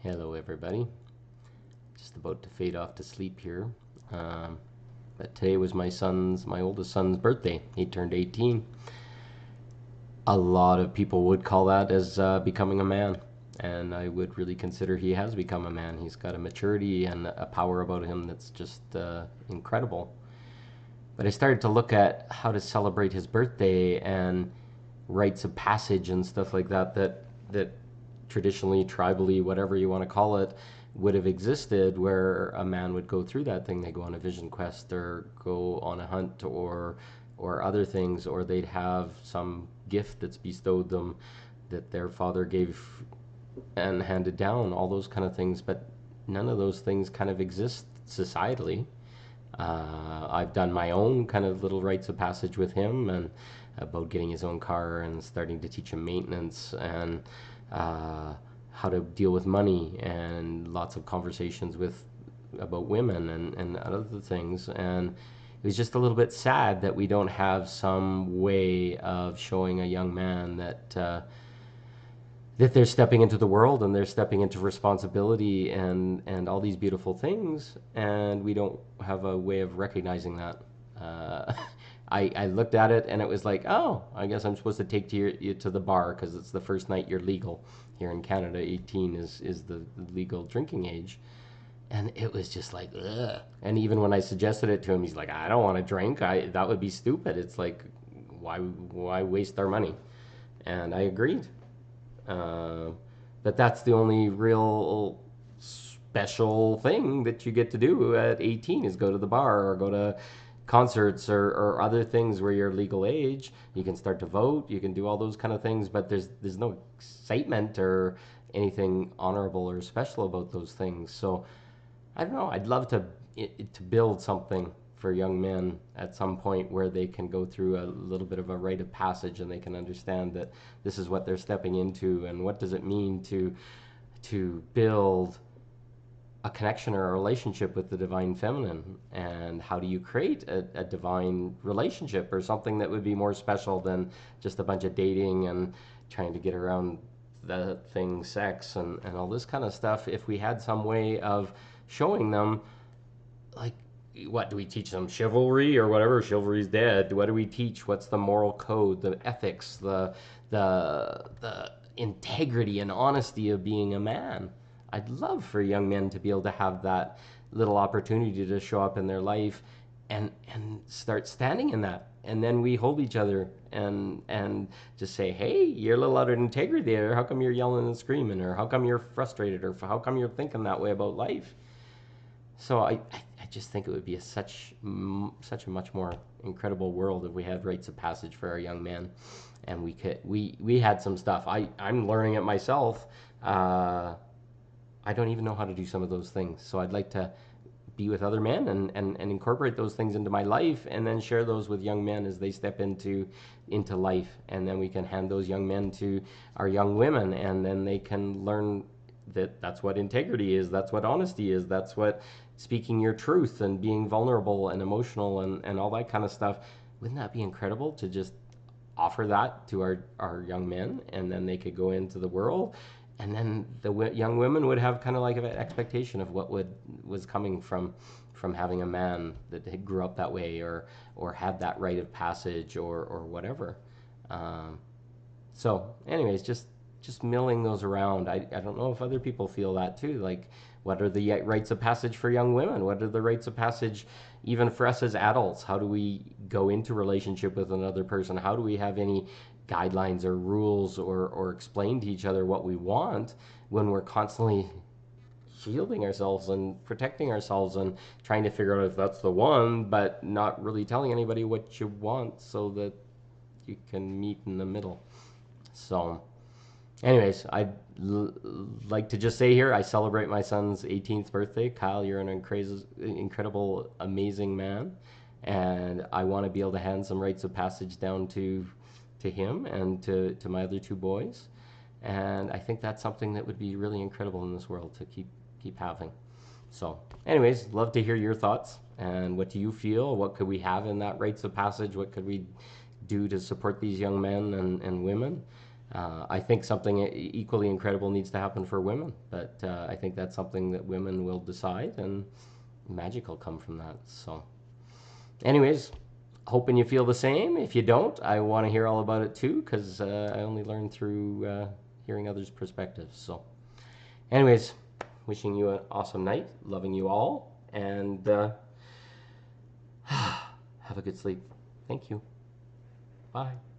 Hello, everybody. Just about to fade off to sleep here. Um, but today was my oldest son's birthday. He turned 18. A lot of people would call that as becoming a man. And I would really consider he has become a man. He's got a maturity and a power about him that's just incredible. But I started to look at how to celebrate his birthday and rites of passage and stuff like that traditionally, tribally, whatever you want to call it, would have existed, where a man would go through that thing. They go on a vision quest or go on a hunt or other things, or they'd have some gift that's bestowed them that their father gave and handed down, all those kind of things. But none of those things kind of exist societally. I've done my own kind of little rites of passage with him, and about getting his own car and starting to teach him maintenance and how to deal with money, and lots of conversations with about women and other things. And it was just a little bit sad that we don't have some way of showing a young man that they're stepping into the world and they're stepping into responsibility and all these beautiful things, and we don't have a way of recognizing that. Uh, I looked at it and it was like, oh, I guess I'm supposed to take you to the bar because it's the first night you're legal here in Canada. 18 is the legal drinking age, and it was just like, ugh. And even when I suggested it to him, he's like, I don't want to drink. That would be stupid. It's like, why waste our money? And I agreed. Uh, but that's the only real special thing that you get to do at 18 is go to the bar or go to concerts or other things where you're legal age. You can start to vote. You can do all those kind of things, but there's no excitement or anything honorable or special about those things. So I don't know. I'd love to build something for young men at some point where they can go through a little bit of a rite of passage and they can understand that this is what they're stepping into and what does it mean to build a connection or a relationship with the divine feminine, and how do you create a divine relationship or something that would be more special than just a bunch of dating and trying to get around the thing sex and all this kind of stuff. If we had some way of showing them, like, what do we teach them? Chivalry or whatever? Chivalry's dead. What do we teach? What's the moral code, the ethics, the integrity and honesty of being a man? I'd love for young men to be able to have that little opportunity to show up in their life and start standing in that. And then we hold each other and just say, hey, you're a little out of integrity there. How come you're yelling and screaming? Or how come you're frustrated? Or how come you're thinking that way about life? So I just think it would be such a much more incredible world if we had rites of passage for our young men, and we had some stuff. I'm learning it myself. I don't even know how to do some of those things. So I'd like to be with other men and incorporate those things into my life, and then share those with young men as they step into life. And then we can hand those young men to our young women, and then they can learn that that's what integrity is, that's what honesty is, that's what speaking your truth and being vulnerable and emotional and all that kind of stuff. Wouldn't that be incredible to just offer that to our young men, and then they could go into the world, and then the young women would have kind of like an expectation of what was coming from having a man that grew up that way or had that rite of passage or whatever. Um, so anyways, just milling those around. I don't know if other people feel that too. Like, what are the rites of passage for young women? What are the rites of passage even for us as adults? How do we go into relationship with another person? How do we have any guidelines or rules or explain to each other what we want when we're constantly shielding ourselves and protecting ourselves and trying to figure out if that's the one, but not really telling anybody what you want so that you can meet in the middle. So anyways, like to just say here, I celebrate my son's 18th birthday. Kyle, you're an incredible, amazing man, and I want to be able to hand some rites of passage down to him and to my other two boys. And I think that's something that would be really incredible in this world to keep having. So, anyways, love to hear your thoughts and what do you feel? What could we have in that rites of passage? What could we do to support these young men and women. I think something equally incredible needs to happen for women, but I think that's something that women will decide, and magic will come from that. So, anyways, hoping you feel the same. If you don't, I want to hear all about it too, because I only learn through hearing others' perspectives. So, anyways, wishing you an awesome night, loving you all, and have a good sleep. Thank you. Bye.